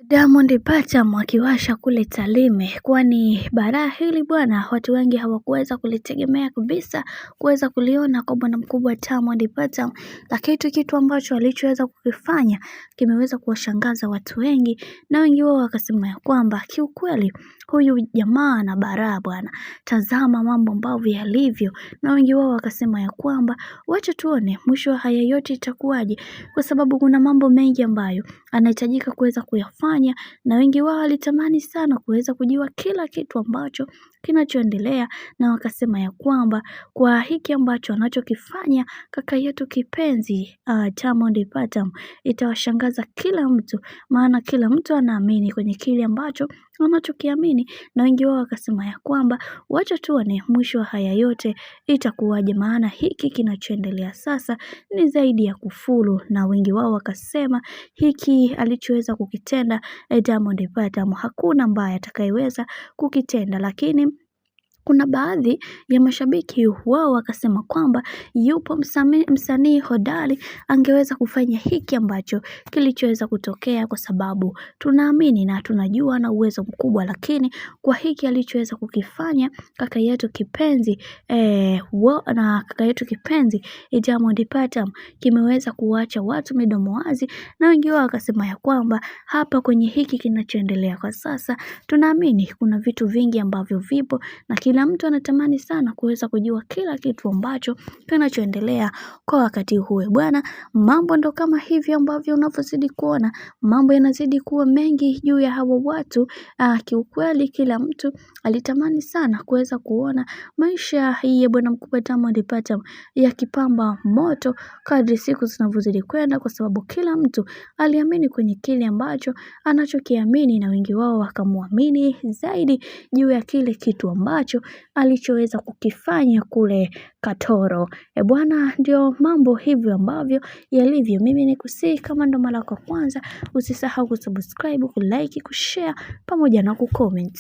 Diamond Platnumz akiwasha kule Tarime, kwani bara hili bwana watu wengi hawakuweza kulitegemea kabisa kuweza kuliona kwa bwana mkubwa Diamond Platnumz, lakini kitu ambacho alichoweza kukifanya kimeweza kuwashangaza watu wengi, na wengi wao wakasema ya kwamba kiukweli huyu jamaa na bara bwana, tazama mambo ambavyo yalivyo, na wengi wao wakasema ya kwamba wacha tuone mwisho wa haya yote itakuwaje, kwa sababu kuna mambo mengi ambayo anahitajika kuweza kuyafanya, na wengi wao walitamani sana kuweza kujua kila kitu ambacho kinachoendelea, na wakasema ya kwamba kwa hiki ambacho anachokifanya kaka yetu kipenzi Diamond Platnumz itawashangaza kila mtu, maana kila mtu anaamini kwenye kile ambacho anachokiamini, na wengi wao wakasema ya kwamba wacha tuone mwisho wa haya yote itakuwaje, maana hiki kinachoendelea sasa ni zaidi ya kufuru, na wengi wao wakasema hiki alichoweza kukitenda Diamond Platnumz hakuna ambaye atakayeweza kukitenda, lakini kuna baadhi ya mashabiki wao wakasema kwamba yupo msanii hodari angeweza kufanya hiki ambacho kilichoweza kutokea, kwa sababu tunaamini na tunajua na uwezo mkubwa, lakini kwa hiki alichoweza kukifanya kaka yetu kipenzi Diamond Platnumz kimeweza kuacha watu midomo wazi, na wengi wao wakasema ya kwamba hapa kwenye hiki kinachoendelea kwa sasa tunaamini kuna vitu vingi ambavyo vipo, na kila mtu anatamani sana kuweza kujua kila kitu ambacho kinachoendelea kwa wakati huo bwana. Mambo ndo kama hivi ambavyo unavyozidi kuona, mambo yanazidi kuwa mengi juu ya hawa watu. Kiukweli kila mtu alitamani sana kuweza kuona maisha ya bwana mkubwa Diamond Platnumz yakipamba moto kadri siku zinavyozidi kwenda, kwa sababu kila mtu aliamini kwenye kile ambacho anachokiamini, na wengi wao wakamuamini zaidi juu ya kile kitu ambacho alichoweza kukifanya kule Katoro. Bwana, ndio mambo hivyo ambavyo yalivyo. Mimi nikusihi kama ndo mara kwa kwanza usisahau kusubscribe, kulike, kushare pamoja na kucomment.